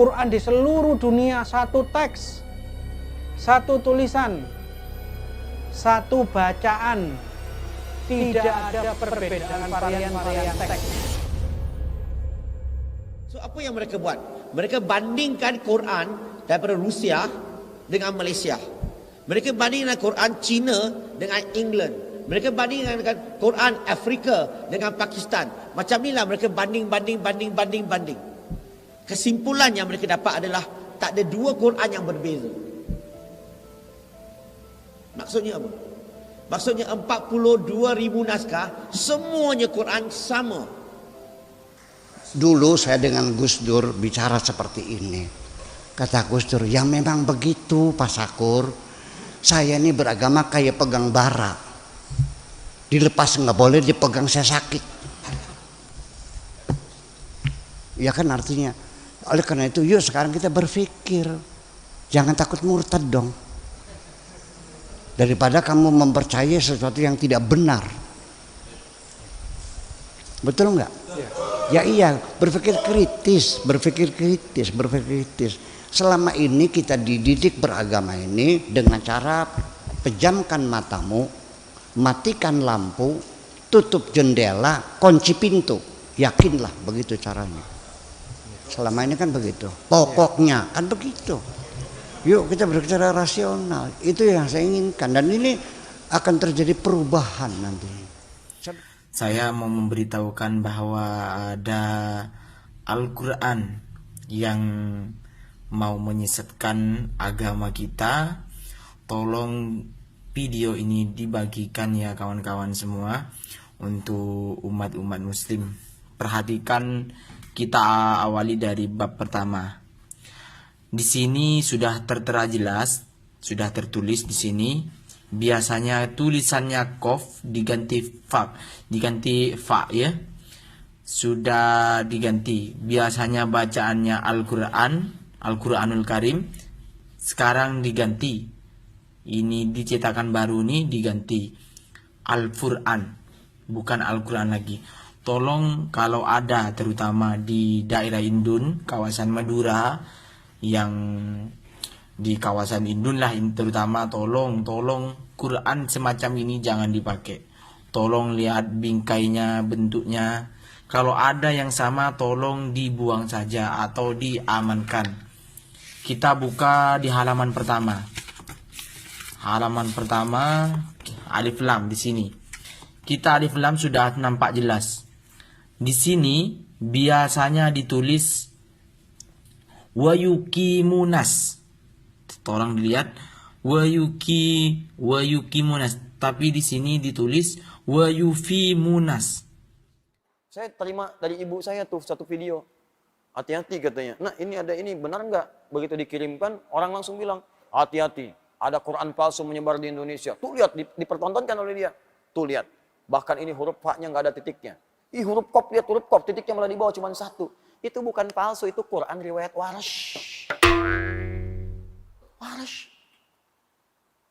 Quran di seluruh dunia satu teks, satu tulisan, satu bacaan, tidak ada perbedaan varian-varian teks. So apa yang mereka buat? Mereka bandingkan Quran daripada Rusia dengan Malaysia. Mereka bandingkan Quran China dengan England. Mereka bandingkan Quran Afrika dengan Pakistan. Macam inilah mereka banding. Kesimpulan yang mereka dapat adalah tak ada dua Quran yang berbeza. Maksudnya apa? Maksudnya 42,000 naskah, semuanya Quran sama. Dulu saya dengan Gus Dur bicara seperti ini. Kata Gus Dur, ya memang begitu Pak Sakur. Saya ini beragama kayak pegang bara. Dilepas nggak boleh, dipegang saya sakit. Ya kan artinya. Oleh karena itu yuk sekarang kita berpikir. Jangan takut murtad dong. Daripada kamu mempercayai sesuatu yang tidak benar. Betul nggak? Ya iya, berpikir kritis. Selama ini kita dididik beragama ini dengan cara pejamkan matamu, matikan lampu, tutup jendela, kunci pintu. Yakinlah begitu caranya. Selama ini kan begitu. Pokoknya kan begitu. Yuk kita berbicara rasional. Itu yang saya inginkan. Dan ini akan terjadi perubahan nanti. Saya mau memberitahukan bahwa ada Al-Quran yang mau menyesatkan agama kita. Tolong video ini dibagikan ya kawan-kawan semua untuk umat-umat muslim. Perhatikan, kita awali dari bab pertama. Di sini sudah tertera jelas, sudah tertulis di sini. Biasanya tulisannya Qaf diganti fa ya. Sudah diganti. Biasanya bacaannya Al-Quranul Karim. Sekarang diganti. Ini dicetakan baru nih diganti Al-Quran, bukan Al-Quran lagi. Tolong kalau ada terutama di daerah Indun, kawasan Madura, yang di kawasan Indun lah terutama, tolong Quran semacam ini jangan dipakai. Tolong lihat bingkainya, bentuknya. Kalau ada yang sama tolong dibuang saja atau diamankan. Kita buka di halaman pertama. Halaman pertama alif lam di sini. Kita alif lam sudah nampak jelas. Di sini biasanya ditulis wa yuqimunas. Tolong dilihat wa yuqimunas, tapi di sini ditulis wa yufimunas. Saya terima dari ibu saya tuh satu video. Hati-hati katanya. Nah, ini ada ini, benar nggak? Begitu dikirimkan, orang langsung bilang, hati-hati. Ada Quran palsu menyebar di Indonesia. Tuh lihat, dipertontonkan oleh dia. Tuh lihat. Bahkan ini huruf fa-nya nggak ada titiknya. Huruf qaf, lihat huruf qaf, titiknya malah di bawah cuma satu. Itu bukan palsu, itu Quran riwayat Warsh.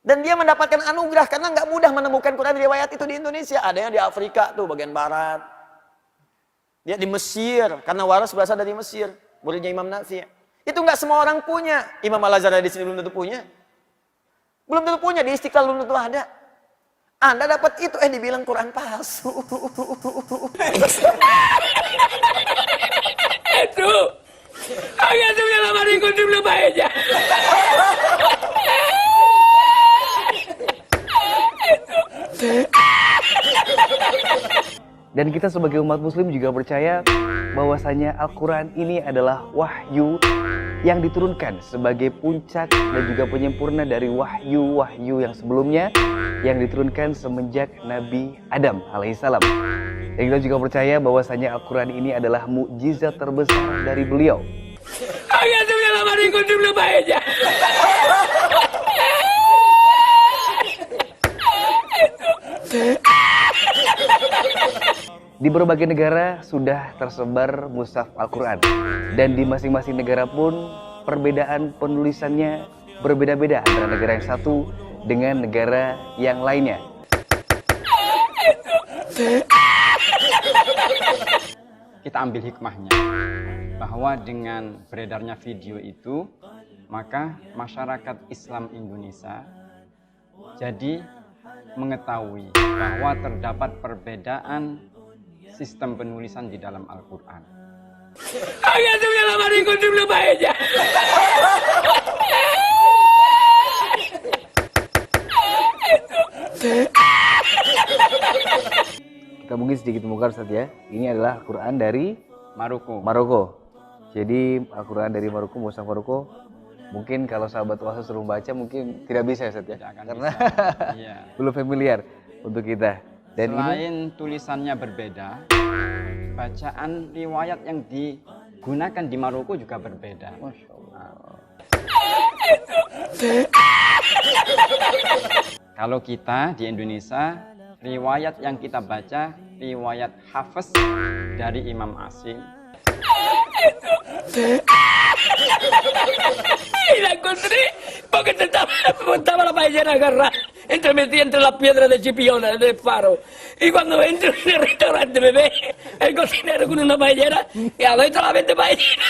Dan dia mendapatkan anugerah karena nggak mudah menemukan Quran riwayat itu di Indonesia. Ada yang di Afrika tuh bagian barat. Dia di Mesir, karena Warsh berasal dari Mesir. Muridnya Imam Nafi'. Itu nggak semua orang punya. Imam Al-Azhar di sini belum tentu punya. Belum tentu punya, di Istiqlal belum tentu ada. Anda dapat itu, dibilang Quran palsu. Itu, agak tuh yang lama dikunci belum aja. Dan kita sebagai umat muslim juga percaya bahwasanya Al-Quran ini adalah wahyu yang diturunkan sebagai puncak dan juga penyempurna dari wahyu-wahyu yang sebelumnya yang diturunkan semenjak Nabi Adam alaihissalam. Dan kita juga percaya bahwasanya Al-Quran ini adalah mukjizat terbesar dari beliau. Agak tuh yang lama dikunci belum aja. Di berbagai negara sudah tersebar mushaf Al-Quran. Dan di masing-masing negara pun perbedaan penulisannya berbeda-beda antara negara yang satu dengan negara yang lainnya. Kita ambil hikmahnya. bahwa dengan beredarnya video itu, maka masyarakat Islam Indonesia jadi mengetahui bahwa terdapat perbedaan sistem penulisan di dalam Al-Quran. Kita mungkin sedikit membongkar Ustaz ya. Ini adalah Al-Quran dari Maroko. Jadi Al-Quran dari Maroko, Mushaf Maroko. Mungkin kalau sahabat puasa suruh baca mungkin tidak bisa ya Ustaz ya. Karena Iya. belum familiar untuk kita. Dan selain tulisannya berbeda, bacaan riwayat yang digunakan di Maroko juga berbeda. Masya Allah. Kalau kita di Indonesia, riwayat yang kita baca, riwayat Hafiz dari Imam Asim. Y la encontré porque estaba la paellera agarrada metida entre las piedras de Chipiona, del faro. Y cuando entro en el restaurante me ve el cocinero con una paellera y a ver solamente paellera.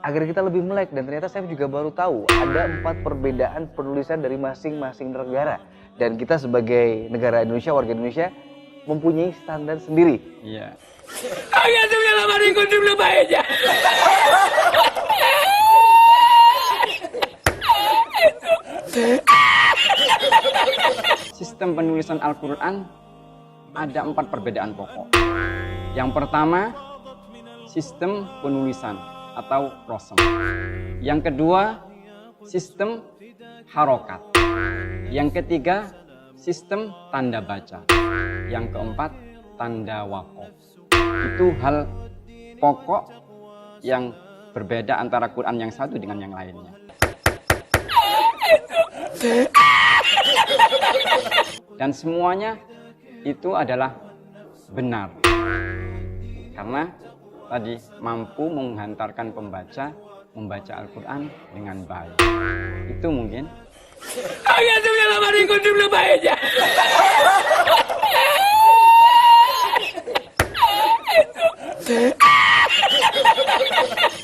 Agar kita lebih melek, dan ternyata saya juga baru tahu ada 4 perbedaan penulisan dari masing-masing negara. Dan kita sebagai negara Indonesia, warga Indonesia, mempunyai standar sendiri. Iya. Hágase la mano y encontré una paella. Sistem penulisan Al-Quran ada 4 perbedaan pokok. Yang pertama, sistem penulisan atau prosem. Yang kedua, sistem harokat. Yang ketiga, sistem tanda baca. Yang keempat, tanda wakof. Itu hal pokok yang berbeda antara Quran yang satu dengan yang lainnya. Dan semuanya itu adalah benar. Karena tadi mampu menghantarkan pembaca membaca Al-Quran dengan baik. Itu mungkin. Hágase la mano y encontré una paella.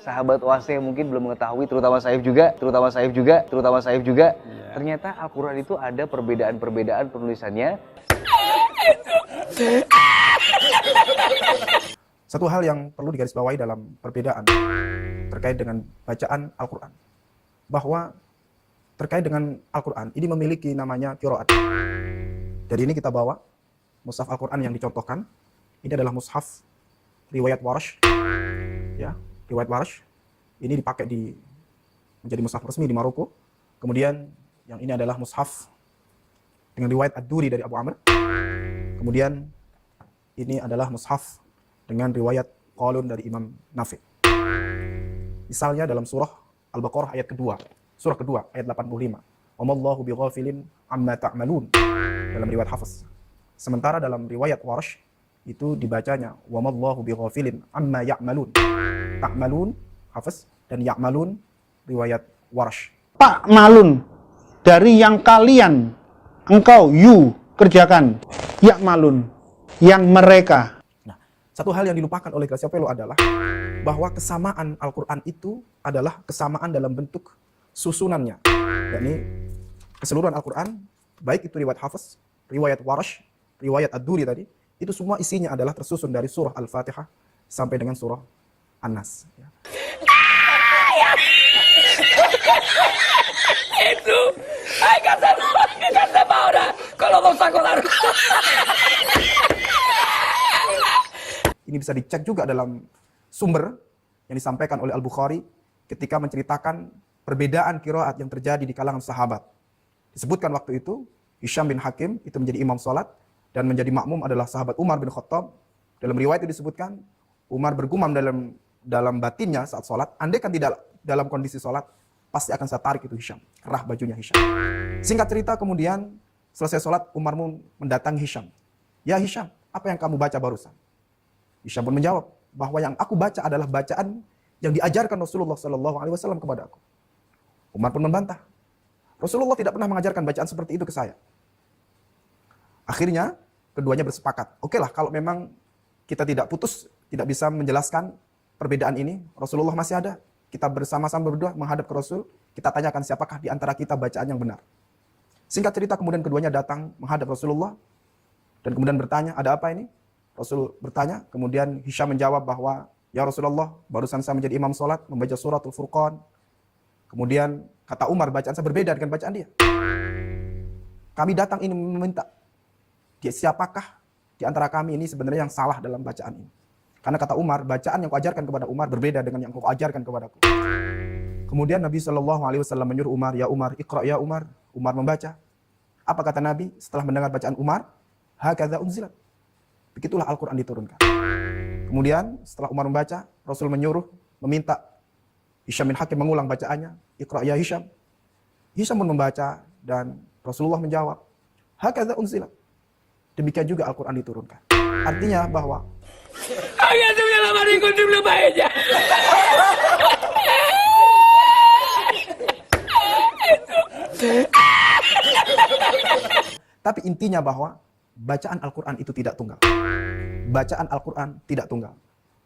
Sahabat OAC mungkin belum mengetahui, terutama Saif juga. Ternyata Al-Quran itu ada perbedaan-perbedaan penulisannya. Satu hal yang perlu digarisbawahi dalam perbedaan terkait dengan bacaan Al-Quran, bahwa terkait dengan Al-Quran ini memiliki namanya qiraat. Dari ini kita bawa mushaf Al-Quran yang dicontohkan. Ini adalah mushaf riwayat Warsh, ya, riwayat Warsh. Ini dipakai menjadi mushaf resmi di Maroko. Kemudian yang ini adalah mushaf dengan riwayat Ad-Duri dari Abu Amr. Kemudian ini adalah mushaf dengan riwayat Qalun dari Imam Nafi. Misalnya dalam surah Al-Baqarah ayat kedua, surah kedua ayat 85. Wamallahu bighafilin amma ta'malun dalam riwayat Hafiz. Sementara dalam riwayat Warsh itu dibacanya wamallahu bighafilin amma ya'malun. Ta'malun Hafiz dan ya'malun riwayat Warsh. Pak malun dari yang kalian, engkau, you kerjakan. Ya malun yang mereka. Satu hal yang dilupakan oleh Glaciapello adalah bahwa kesamaan Al-Quran itu adalah kesamaan dalam bentuk susunannya. Yakni keseluruhan Al-Quran, baik itu riwayat Hafiz, riwayat Warsh, riwayat Ad-Duri tadi, itu semua isinya adalah tersusun dari surah Al-Fatihah sampai dengan surah An-Nas. Itu, ay, kata ahora, kalau mau sakolar. Ini bisa dicek juga dalam sumber yang disampaikan oleh Al-Bukhari ketika menceritakan perbedaan qiraat yang terjadi di kalangan sahabat. Disebutkan waktu itu, Hisham bin Hakim itu menjadi imam salat dan menjadi makmum adalah sahabat Umar bin Khattab. Dalam riwayat itu disebutkan, Umar bergumam dalam batinnya saat salat, andai kan tidak dalam kondisi salat, pasti akan saya tarik itu Hisham, kerah bajunya Hisham. Singkat cerita kemudian, selesai salat, Umar mendatangi Hisham. Ya Hisham, apa yang kamu baca barusan? Hisham pun menjawab bahwa yang aku baca adalah bacaan yang diajarkan Rasulullah SAW kepada aku. Umar pun membantah. Rasulullah tidak pernah mengajarkan bacaan seperti itu ke saya. Akhirnya keduanya bersepakat. Oke lah, kalau memang kita tidak putus, tidak bisa menjelaskan perbedaan ini. Rasulullah masih ada. Kita bersama-sama berdua menghadap ke Rasul. Kita tanyakan siapakah di antara kita bacaan yang benar. Singkat cerita, kemudian keduanya datang menghadap Rasulullah. Dan kemudian bertanya, ada apa ini? Rasul bertanya, kemudian Hisham menjawab bahwa, ya Rasulullah, barusan saya menjadi imam sholat, membaca suratul Furqan. Kemudian kata Umar, bacaan saya berbeda dengan bacaan dia. Kami datang ini meminta, siapakah di antara kami ini sebenarnya yang salah dalam bacaan ini? Karena kata Umar, bacaan yang kuajarkan kepada Umar berbeda dengan yang kau ajarkan kepadaku. Kemudian Nabi SAW menyuruh Umar, ya Umar, iqra ya Umar. Umar membaca. Apa kata Nabi setelah mendengar bacaan Umar? Hakadha unzilat. Begitulah Al-Quran diturunkan. Kemudian setelah Umar membaca, Rasul menyuruh, meminta Hisham bin Hakim mengulang bacaannya. Iqra ya Hisham. Hisham pun membaca dan Rasulullah menjawab, hakadha unzilat. Demikian juga Al-Quran diturunkan. Artinya bahwa tapi intinya bahwa bacaan Al-Quran itu tidak tunggal. Bacaan Al-Quran tidak tunggal.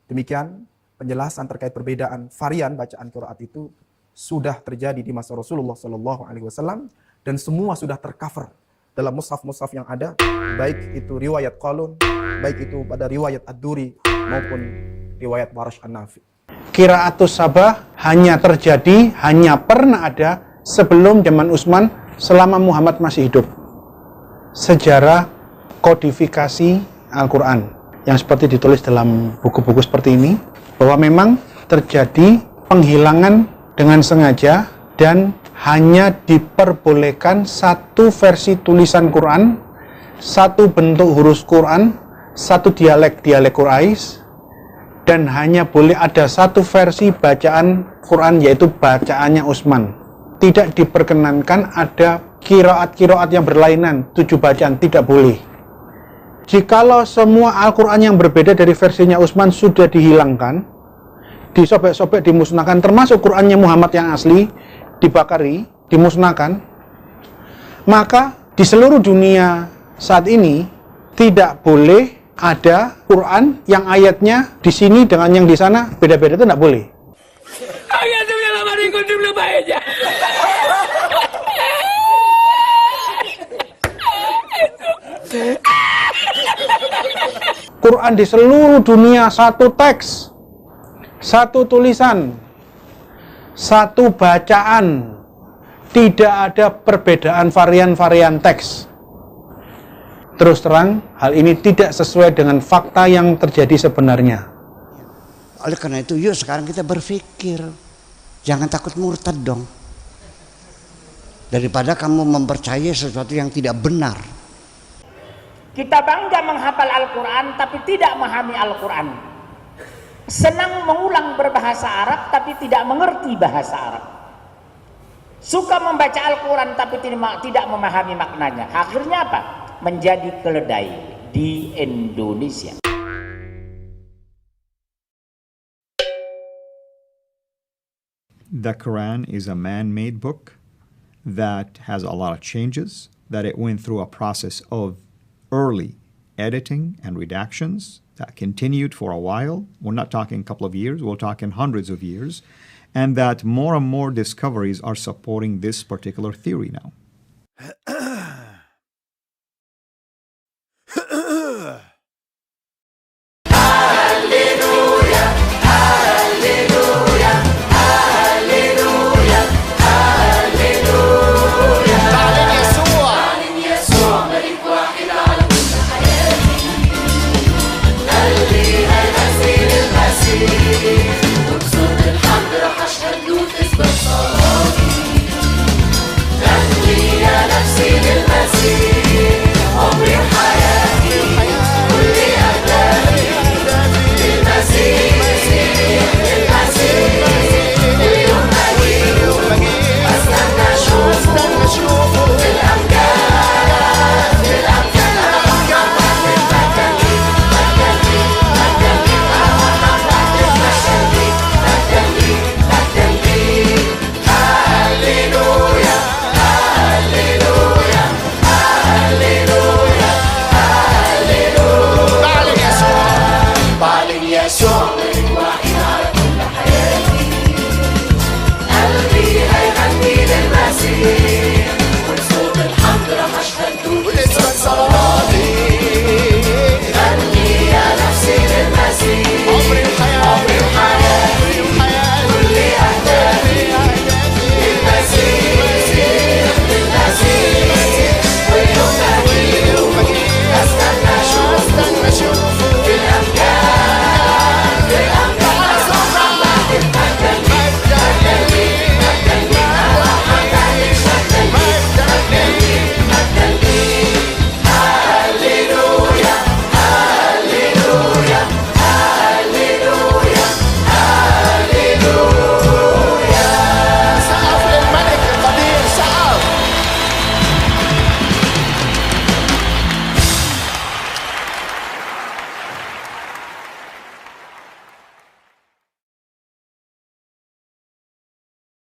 Demikian penjelasan terkait perbedaan varian bacaan qiraat itu sudah terjadi di masa Rasulullah SAW dan semua sudah tercover dalam mushaf-mushaf yang ada, baik itu riwayat Qalun, baik itu pada riwayat Ad-Duri maupun riwayat Warash An-Nafi. Qiraatus Sabah hanya terjadi, hanya pernah ada sebelum zaman Utsman selama Muhammad masih hidup. Sejarah kodifikasi Al-Quran yang seperti ditulis dalam buku-buku seperti ini, bahwa memang terjadi penghilangan dengan sengaja dan hanya diperbolehkan satu versi tulisan Quran, satu bentuk huruf Quran, satu dialek Quraisy, dan hanya boleh ada satu versi bacaan Quran, yaitu bacaannya Utsman. Tidak diperkenankan ada qiraat-qiraat yang berlainan, 7 bacaan, tidak boleh. Jikalau semua Al-Quran yang berbeda dari versinya Utsman sudah dihilangkan, disobek-sobek, dimusnahkan, termasuk Qurannya Muhammad yang asli, dibakari, dimusnahkan, maka di seluruh dunia saat ini tidak boleh ada Quran yang ayatnya di sini dengan yang di sana beda-beda, itu tidak boleh. Quran di seluruh dunia satu teks, satu tulisan, satu bacaan, tidak ada perbedaan varian-varian teks. Terus terang, hal ini tidak sesuai dengan fakta yang terjadi sebenarnya. Oleh karena itu, yuk sekarang kita berpikir, jangan takut murtad dong. Daripada kamu mempercayai sesuatu yang tidak benar. Kita bangga menghafal Al-Quran tapi tidak memahami Al-Quran. Senang mengulang berbahasa Arab tapi tidak mengerti bahasa Arab. Suka membaca Al-Quran tapi tidak memahami maknanya. Akhirnya apa? Menjadi keledai di Indonesia. The Quran is a man-made book that has a lot of changes, that it went through a process of early editing and redactions that continued for a while. We're not talking a couple of years, we're talking hundreds of years, and that more and more discoveries are supporting this particular theory now.